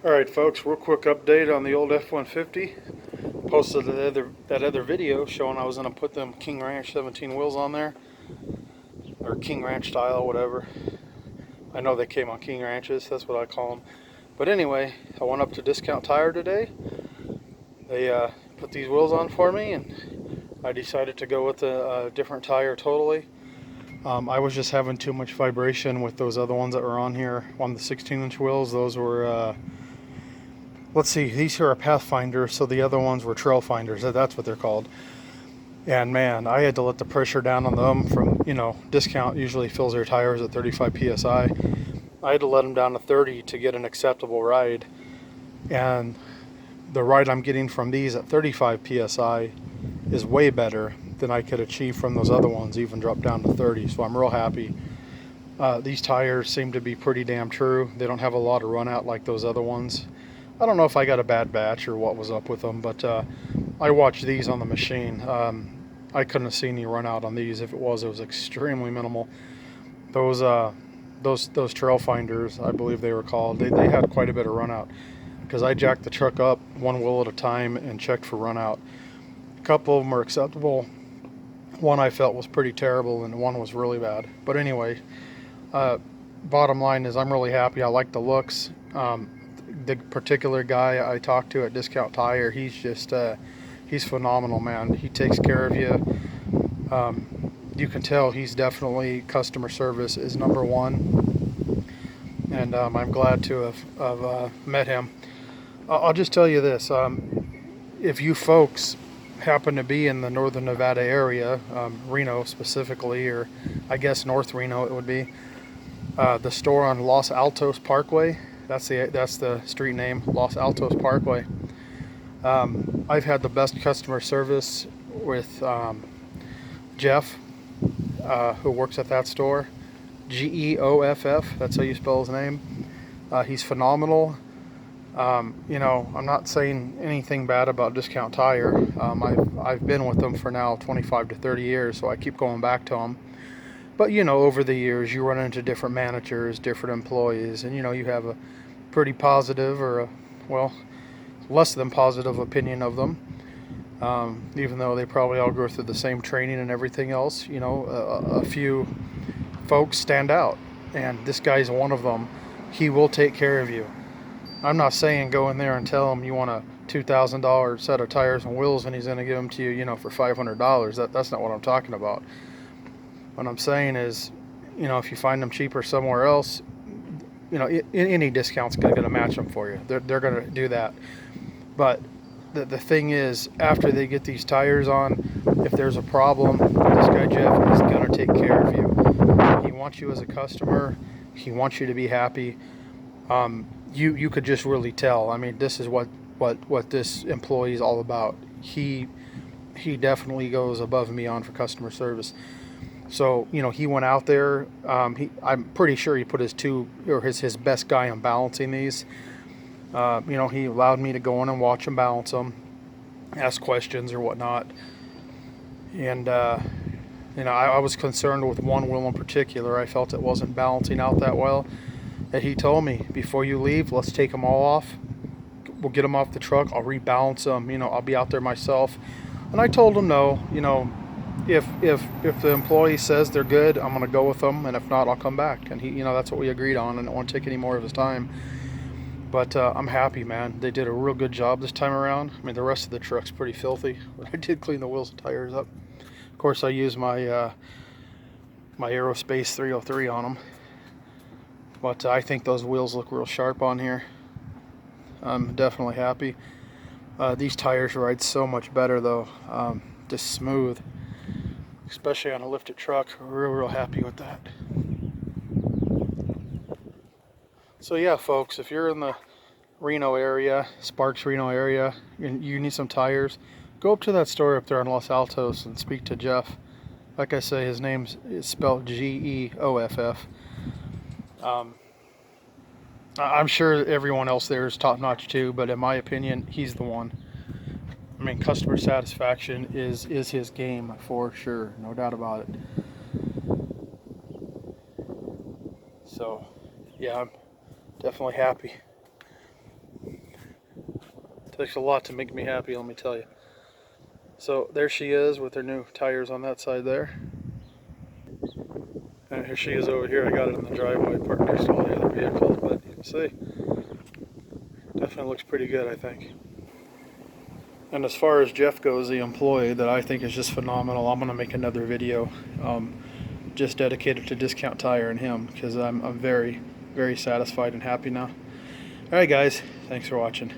Alright folks, real quick update on the old F-150. Posted that other video showing I was going to put them King Ranch 17 wheels on there. Or King Ranch style, whatever. I know they came on King Ranches, that's what I call them. But anyway, I went up to Discount Tire today. They put these wheels on for me and I decided to go with a different tire totally. I was just having too much vibration with those other ones that were on here on the 16-inch wheels. Those were let's see, these here are Pathfinders, so the other ones were Trail Finders. That's what they're called. And man, I had to let the pressure down on them from, Discount usually fills their tires at 35 psi. I had to let them down to 30 to get an acceptable ride. And the ride I'm getting from these at 35 psi is way better than I could achieve from those other ones, even dropped down to 30. So I'm real happy. These tires seem to be pretty damn true. They don't have a lot of run out like those other ones. I don't know if I got a bad batch or what was up with them, but I watched these on the machine. I couldn't have seen any run out on these. If it was extremely minimal. Those Trail Finders, I believe they were called, they had quite a bit of run out because I jacked the truck up one wheel at a time and checked for run out. A couple of them are acceptable. One I felt was pretty terrible and one was really bad. But anyway, bottom line is I'm really happy. I like the looks. The particular guy I talked to at Discount Tire, he's just he's phenomenal, man. He takes care of you. You can tell he's definitely customer service is number one, and I'm glad to have met him. I'll just tell you this: if you folks happen to be in the northern Nevada area, Reno specifically, or I guess North Reno it would be, the store on Los Altos Parkway. That's the street name, Los Altos Parkway. I've had the best customer service with Jeff, who works at that store. Geoff, that's how you spell his name. He's phenomenal. I'm not saying anything bad about Discount Tire. I've been with them for now 25 to 30 years, so I keep going back to them. But, over the years, you run into different managers, different employees, and, you have a pretty positive or, less than positive opinion of them. Even though they probably all go through the same training and everything else, a few folks stand out. And this guy's one of them. He will take care of you. I'm not saying go in there and tell him you want a $2,000 set of tires and wheels and he's going to give them to you, for $500. That's not what I'm talking about. What I'm saying is, if you find them cheaper somewhere else, any discount's going to match them for you. They're going to do that. But the thing is, after they get these tires on, if there's a problem, this guy Jeff is going to take care of you. He wants you as a customer. He wants you to be happy. You could just really tell. I mean, this is what this employee is all about. He definitely goes above and beyond for customer service. So, he went out there. I'm pretty sure he put his best guy on balancing these. He allowed me to go in and watch him balance them, ask questions or whatnot. And, I was concerned with one wheel in particular. I felt it wasn't balancing out that well. And he told me, before you leave, let's take them all off. We'll get them off the truck. I'll rebalance them. I'll be out there myself. And I told him no, if the employee says they're good, I'm going to go with them, and if not, I'll come back. And he, that's what we agreed on, and I don't want to take any more of his time. But I'm happy, man. They did a real good job this time around. I mean, the rest of the truck's pretty filthy, but I did clean the wheels and tires up. Of course, I used my my Aerospace 303 on them. But I think those wheels look real sharp on here. I'm definitely happy. These tires ride so much better, though. Just smooth. Especially on a lifted truck. Real happy with that. So yeah, folks, if you're in the Reno area, Sparks Reno area, and you need some tires, go up to that store up there in Los Altos and speak to Jeff. Like I say, his name is spelled Geoff. I'm sure everyone else there is top notch too, but in my opinion, he's the one. I mean, customer satisfaction is his game for sure, no doubt about it. So, yeah, I'm definitely happy. Takes a lot to make me happy, let me tell you. So there she is with her new tires on that side there. And here she is over here. I got it in the driveway parked next to all the other vehicles, but you can see, definitely looks pretty good, I think. And as far as Jeff goes, the employee that I think is just phenomenal, I'm going to make another video just dedicated to Discount Tire and him, because I'm very, very satisfied and happy now. Alright guys, thanks for watching.